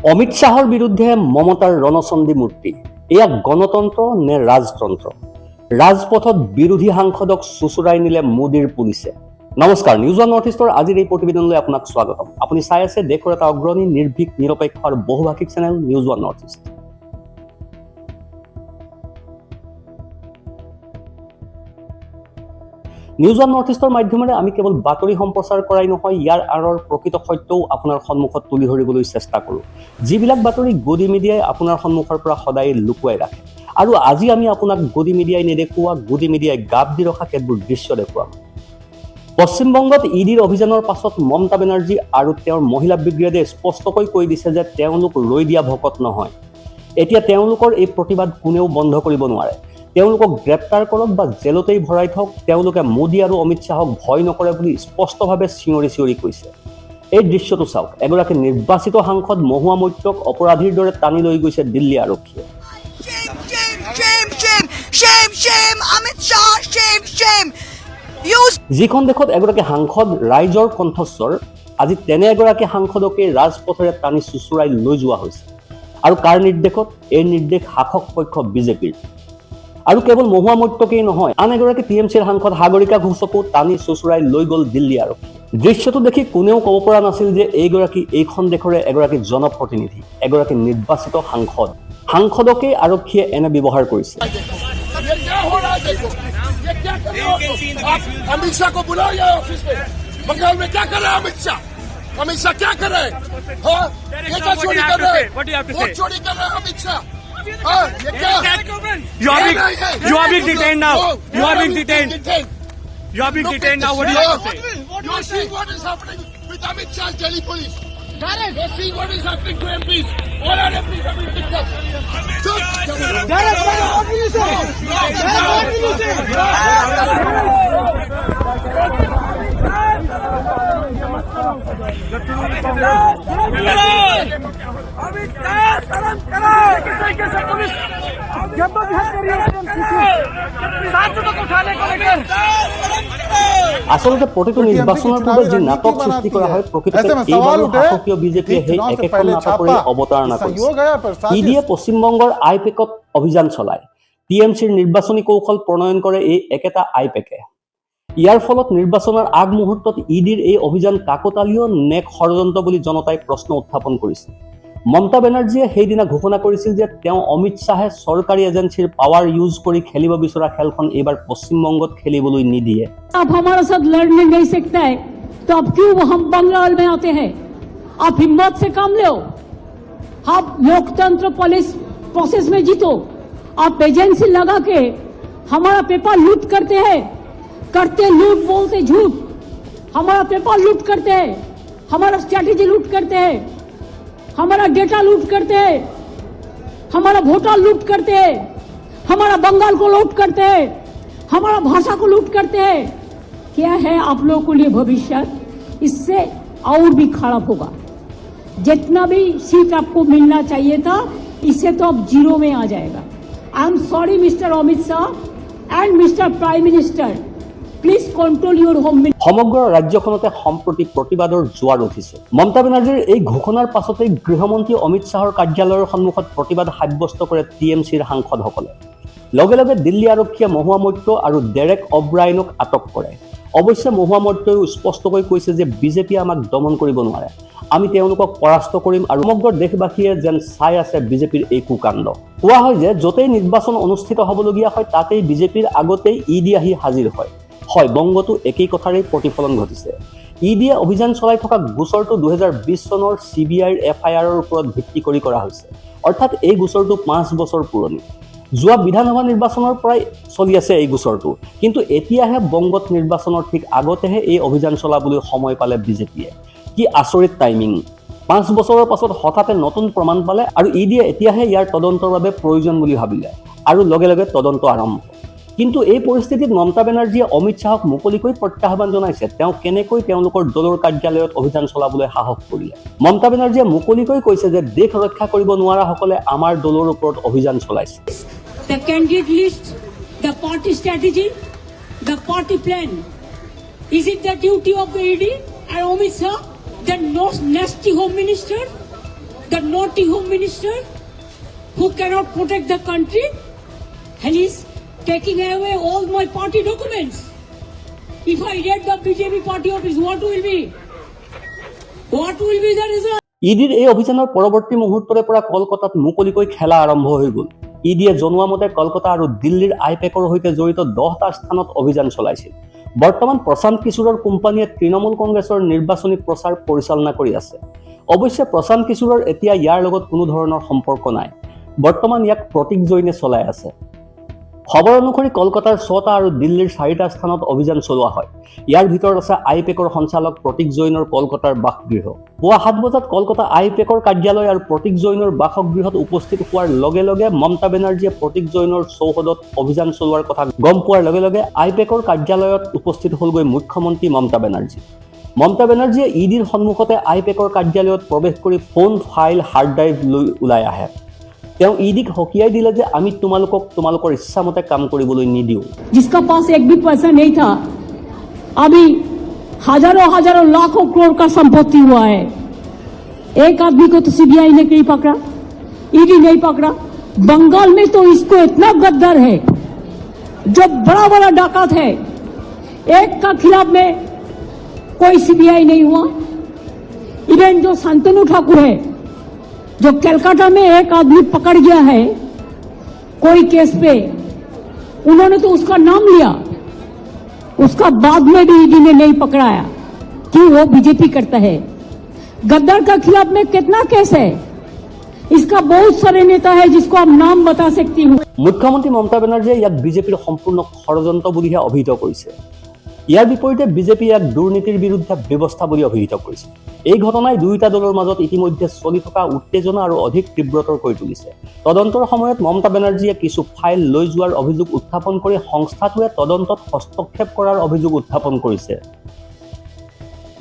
অমিত শাহৰ বিৰুদ্ধে মমতাৰ ৰণচণ্ডী মূৰ্তি। এয়া গণতন্ত্ৰ নে ৰাজতন্ত্ৰ? ৰাজপথত বিৰোধী সাংসদক চুচুৰাই নিলে মোদীৰ পুলিচে। নমস্কাৰ, নিউজ ওৱান নৰ্থ ইষ্টৰ আজিৰ এই প্ৰতিবেদনলৈ আপোনাক স্বাগতম। আপুনি চাই আছে দেশৰ এটা অগ্ৰণী নিৰ্ভীক নিৰপেক্ষ আৰু বহুভাষিক channel news one north east. News one north ইষ্টৰ মাধ্যমেৰে আমি কেৱল বাতৰি সম্প্ৰচাৰ কৰাই নহয়, ইয়াৰ আঁৰৰ প্ৰকৃত সত্যও আপোনাৰ সন্মুখত তুলি ধৰিবলৈ চেষ্টা কৰোঁ। যিবিলাক বাতৰি গদি মিডিয়াই আপোনাৰ সন্মুখৰ পৰা সদায় লুকুৱাই ৰাখে। আৰু আজি আমি আপোনাক গদি মিডিয়াই নেদেখুওৱা, গদি মিডিয়াই গাপ দি ৰখা কেতবোৰ দৃশ্য দেখুৱাম। পশ্চিমবংগত ইডিৰ অভিযানৰ পাছত মমতা বেনাৰ্জী আৰু তেওঁৰ মহিলা ব্ৰিগেডে স্পষ্টকৈ কৈ দিছে যে তেওঁলোক ৰৈ দিয়া ভকত নহয়। এতিয়া তেওঁলোকৰ এই প্ৰতিবাদ কোনেও বন্ধ কৰিব নোৱাৰে। তেওঁলোকক গ্ৰেপ্তাৰ কৰক বা জেলতেই ভৰাই থওক, তেওঁলোকে মোদী আৰু অমিত শ্বাহক ভয় নকৰে বুলি স্পষ্টভাৱে চিঞৰি চিঞৰি কৈছে। এই দৃশ্যটো চাওক, এগৰাকী নিৰ্বাচিত সাংসদ মহুৱা মৈত্ৰক অপৰাধীৰ দৰে টানি লৈ গৈছে দিল্লী আৰক্ষীয়ে। যিখন দেশত এগৰাকী সাংসদ ৰাইজৰ কণ্ঠস্বৰ, আজি তেনে এগৰাকী সাংসদকে ৰাজপথেৰে টানি চুচুৰাই লৈ যোৱা হৈছে। আৰু কাৰ নিৰ্দেশত? এই নিৰ্দেশ শাসক পক্ষ বিজেপিৰ। আৰু কেৱল মহুৱা মৈত্ৰকেই নহয়, আন এগৰাকী টিএমচিৰ সাংসদ সাগৰিকা ঘোষকো টানি চুচুৰাই লৈ গ'ল দিল্লী আৰক্ষী। দৃশ্যটো দেখি কোনেও ক'ব পৰা নাছিল যে এইগৰাকী এইখন দেশৰে এগৰাকী জনপ্ৰতিনিধি, এগৰাকী নিৰ্বাচিত সাংসদ। সাংসদকেই আৰক্ষীয়ে এনে ব্যৱহাৰ কৰিছে। अमित शाह को बुलाया ऑफिस में, बंगाल में क्या कर रहे हैं अमित शाह? अमित शाह क्या कर रहे हैं? हाँ, ये क्या चोरी कर रहे हैं? वोट चोरी कर रहे हैं अमित शाह। हाँ, ये क्या? You are being detained now. You are being detained. You are being detained now. What do you have to say? You are seeing what is happening with Amit Shah's Delhi police. You are seeing what is happening to MPs. All our MPs have been picked up. আচলতে প্ৰতিটো নিৰ্বাচনৰ পূৰ্বে যি নাটক সৃষ্টি কৰা হয়, প্ৰকৃততে এইবাৰো শাসকীয় বিজেপিয়ে সেই একেখন নাটকৰে অৱতাৰণা কৰিছে। ইডিয়ে পশ্চিমবংগৰ আইপেকত অভিযান চলায়, টিএমচিৰ নিৰ্বাচনী কৌশল প্ৰণয়ন কৰে এই একেটা আইপেকে। ইয়াৰ ফলত নিৰ্বাচনৰ আগমুহূৰ্তত ইডিৰ এই অভিযান কাকতালীয় নে ষড়যন্ত্ৰ বুলি জনতাই প্ৰশ্ন উত্থাপন কৰিছিল। মমতা বেনাৰ্জীয়ে সেইদিনা ঘোষণা কৰিছিল যে তেওঁ অমিত শ্বাহে চৰকাৰী এজেন্সিৰ পাৱাৰ ইউজ কৰি খেলিব বিচৰা খেলখন এইবাৰ পশ্চিমবংগত খেলিবলৈ নিদিয়ে। आप हमारे साथ लड़ने नहीं सकते हैं, तो अब क्यों हम बंगाल में आते हैं? आप हिम्मत से काम लो, आप लोकतंत्र पुलिस प्रोसेस में जीतो। आप एजेंसी लगा के हमारा पेपर लूट करते हैं, करते लूट बोलते झूठ। हमारा पेपर लूट करते हैं, हमारा स्ट्रैटेजी लूट करते हैं, हमारा डेटा लूट करते हैं, हमारा वोटर लूट करते हैं, हमारा बंगाल को लूट करते हैं, हमारा भाषा को लूट करते हैं। क्या है आप लोगों के लिए भविष्य? इससे और भी खराब होगा। जितना भी सीट आपको मिलना चाहिए था, इससे तो अब जीरो में आ जाएगा। I am sorry mister Amit Shah and mister prime minister, please control Euro home. সমগ্ৰ ৰাজ্যখনতে সম্প্ৰতি প্ৰতিবাদৰ জোৱাৰ উঠিছে। মমতা বেনাৰ্জীৰ এই ঘোষণাৰ পাছতেই গৃহমন্ত্ৰী অমিত শ্বাহৰ কাৰ্যালয়ৰ সন্মুখত প্ৰতিবাদ সাব্যস্ত কৰে টিএমচিৰ সাংসদসকলে। লগে লগে দিল্লী আৰক্ষীয়ে মহুৱা মৈত্ৰ আৰু ডেৰেক অব্ৰাইনক আটক কৰে। অৱশ্যে মহুৱা মৈত্ৰয়ো স্পষ্টকৈ কৈছে যে বিজেপিয়ে আমাক দমন কৰিব নোৱাৰে, আমি তেওঁলোকক পৰাস্ত কৰিম। আৰু সমগ্ৰ দেশবাসীয়ে যেন চাই আছে বিজেপিৰ এই কুকাণ্ড। কোৱা হয় যে য'তেই নিৰ্বাচন অনুষ্ঠিত হ'বলগীয়া হয়, তাতেই বিজেপিৰ আগতেই ইডি আহি হাজিৰ হয়। হয়, বংগতো একেই কথাৰেই প্ৰতিফলন ঘটিছে। ইডিয়ে অভিযান চলাই থকা গোচৰটো 2020 চনৰ CBIৰ FIRৰ ওপৰত ভিত্তি কৰি কৰা হৈছে। অৰ্থাৎ এই গোচৰটো 5 বছৰ পুৰণি। যোৱা বিধানসভা নিৰ্বাচনৰ পৰাই চলি আছে এই গোচৰটো, কিন্তু এতিয়াহে বংগত নিৰ্বাচনৰ ঠিক আগতেহে এই অভিযান চলাবলৈ সময় পালে বিজেপিয়ে। কি আচৰিত টাইমিং! 5 বছৰৰ পাছত হঠাতে নতুন প্ৰমাণ পালে আৰু ইডিয়ে এতিয়াহে ইয়াৰ তদন্তৰ বাবে প্ৰয়োজন বুলি ভাবিলে আৰু লগে লগে তদন্ত আৰম্ভ। কিন্তু এই পৰিস্থিতিত মমতা বেনাৰ্জীয়ে অমিত শ্বাহক মুকলিকৈ প্ৰত্যাহ্বান জনাইছে। তেওঁ কেনেকৈ তেওঁলোকৰ দলৰ কাৰ্যালয়ত অভিযান চলাবলৈ সাহস কৰিলে? মমতা বেনাৰ্জীয়ে মুকলিকৈ কৈছে যে দেশ ৰক্ষা কৰিব নোৱাৰাসকলে আমাৰ দলৰ ওপৰত অভিযান চলাইছে। The candidate list, the party strategy, the party plan. Is it the duty of the ED and Amit Shah, the nasty home minister? the naughty home minister who cannot protect the country, and he's taking away all my party documents. If I get the BJP party office, what will be? What will be the result? ইডিৰ এই অভিযানৰ পৰৱৰ্তী মুহূৰ্তৰে পৰা কলকাতাত মুকলিকৈ খেলা আৰম্ভ হৈ গ'ল। ইডিয়ে জনোৱা মতে কলকাতা আৰু দিল্লীৰ আইপেকৰ সৈতে জড়িত 10টা স্থানত অভিযান চলাইছিল। বৰ্তমান প্ৰশান্ত কিশোৰৰ কোম্পানীয়ে তৃণমূল কংগ্ৰেছৰ নিৰ্বাচনী প্ৰচাৰ পৰিচালনা কৰি আছে। অৱশ্যে প্ৰশান্ত কিশোৰৰ এতিয়া ইয়াৰ লগত কোনো ধৰণৰ সম্পৰ্ক নাই। বৰ্তমান ইয়াক প্ৰতীক জৈনে চলাই আছে। খবৰ অনুসৰি কলকাতাৰ 6টা আৰু দিল্লীৰ 4টা স্থানত অভিযান চলোৱা হয়। ইয়াৰ ভিতৰত আছে আইপেকৰ সঞ্চালক প্ৰতীক জৈনৰ কলকাতাৰ বাসগৃহ। পুৱা 7 বজাত কলকাতা আইপেকৰ কাৰ্যালয় আৰু প্ৰতীক জৈনৰ বাসগৃহত উপস্থিত হোৱাৰ লগে লগে মমতা বেনাৰ্জীয়ে প্ৰতীক জৈনৰ চৌহদত অভিযান চলোৱাৰ কথা গম পোৱাৰ লগে লগে আইপেকৰ কাৰ্যালয়ত উপস্থিত হ'লগৈ মুখ্যমন্ত্ৰী মমতা বেনাৰ্জী। মমতা বেনাৰ্জীয়ে ইডিৰ সন্মুখতে আইপেকৰ কাৰ্যালয়ত প্ৰৱেশ কৰি ফোন, ফাইল, হাৰ্ড ড্ৰাইভ লৈ ওলাই আহে। তেওঁ ইডিক হকিয়াই দিলে যে আমি তোমালোকৰ ইচ্ছামতে কাম কৰিবলৈ নিদিওঁ। जिसका पास एक भी पैसा नहीं था, अभी हजारों लाखों करोड़ का संपत्ति हुआ है। एक आदमी को तो सीबीआई ने नहीं पकड़ा, ईडी नहीं पकड़ा। बंगाल में तो इसको इतना गद्दार है, जो बड़ा डाकत है, एक का खिलाफ में कोई सीबीआई नहीं हुआ। इवन जो शांतनु ठाकुर है, जो कलकत्ता में एक आदमी पकड़ गया है कोई केस पे, उन्होंने तो उसका नाम लिया, उसका बाद में भी ईडी ने नहीं पकड़ाया कि वो बीजेपी करता है। गद्दार का खिलाफ में कितना केस है, इसका बहुत सारे नेता है जिसको आप नाम बता सकती हूँ। মুখ্যমন্ত্ৰী মমতা বেনাৰ্জীয়ে ইয়াক বিজেপিৰ সম্পূৰ্ণ ষড়যন্ত্ৰ বুলিহে অভিহিত কৰিছে। ইয়াৰ বিপৰীতে বিজেপি ইয়াক দুৰ্নীতিৰ বিৰুদ্ধে ব্যৱস্থা বুলি অভিহিত কৰিছে। এই ঘটনাই দুয়োটা দলৰ মাজত ইতিমধ্যে চলি থকা উত্তেজনা আৰু অধিক তীব্ৰতৰ কৰি তুলিছে। তদন্তৰ সময়ত মমতা বেনাৰ্জীয়ে কিছু ফাইল লৈ যোৱাৰ অভিযোগ উত্থাপন কৰি সংস্থাটোৱে তদন্তত হস্তক্ষেপ কৰাৰ অভিযোগ উত্থাপন কৰিছে।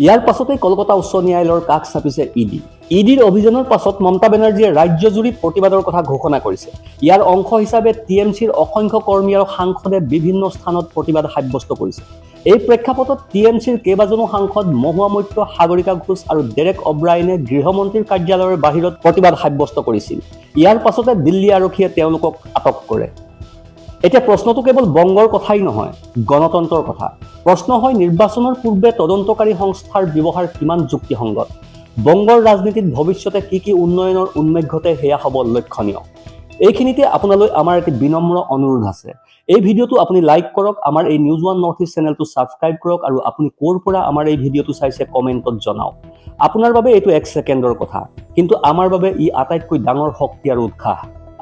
ইয়াৰ পাছতেই কলকাতা উচ্চ ন্যায়ালয়ৰ কাষ চাপিছে ইডি। ইডিৰ অভিযানৰ পাছত মমতা বেনাৰ্জীয়ে ৰাজ্যজুৰি প্ৰতিবাদৰ কথা ঘোষণা কৰিছে। ইয়াৰ অংশ হিচাপে টিএমচিৰ অসংখ্য কৰ্মী আৰু সাংসদে বিভিন্ন স্থানত প্ৰতিবাদ সাব্যস্ত কৰিছে। এই প্ৰেক্ষাপটত টিএমচিৰ কেইবাজনো সাংসদ মহুৱা মৈত্ৰ, সাগৰিকা ঘোষ আৰু ডেৰেক অব্ৰাইনে গৃহমন্ত্ৰীৰ কাৰ্যালয়ৰ বাহিৰত প্ৰতিবাদ সাব্যস্ত কৰিছিল। ইয়াৰ পাছতে দিল্লী আৰক্ষীয়ে তেওঁলোকক আটক কৰে। এতিয়া প্ৰশ্নটো কেৱল বংগৰ কথাই নহয়, গণতন্ত্ৰৰ কথা। প্ৰশ্ন হয় নিৰ্বাচনৰ পূৰ্বে তদন্তকাৰী সংস্থাৰ ব্যৱহাৰ কিমান যুক্তিসংগত। বংগৰ ৰাজনীতিত ভৱিষ্যতে কি উন্নয়নৰ উন্মেষ ঘটে সেয়া হ'ব লক্ষণীয়। এইখিনিতে আপোনালৈ আমাৰ এটি বিনম্ৰ অনুৰোধ আছে। এই ভিডিঅ'টো আপুনি লাইক কৰক, আমাৰ এই নিউজ ওৱান নৰ্থ ইষ্ট চেনেলটো ছাবস্ক্ৰাইব কৰক আৰু আপুনি ক'ৰ পৰা আমাৰ এই ভিডিঅ'টো চাইছে কমেণ্টত জনাওক। আপোনাৰ বাবে এইটো 1 ছেকেণ্ডৰ কথা, কিন্তু আমাৰ বাবে ই আটাইতকৈ ডাঙৰ শক্তি আৰু উৎসাহ।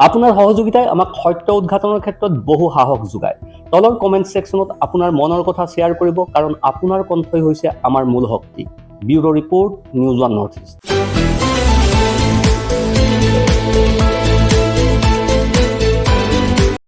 আপোনাৰ সহযোগিতাই আমাক সত্য উদ্ঘাটনৰ ক্ষেত্ৰত বহু সাহস যোগায়। তলৰ কমেণ্ট ছেকশ্যনত আপোনাৰ মনৰ কথা শ্বেয়াৰ কৰিব, কাৰণ আপোনাৰ কণ্ঠই হৈছে আমাৰ মূল শক্তি। Bureau' report, news one north east.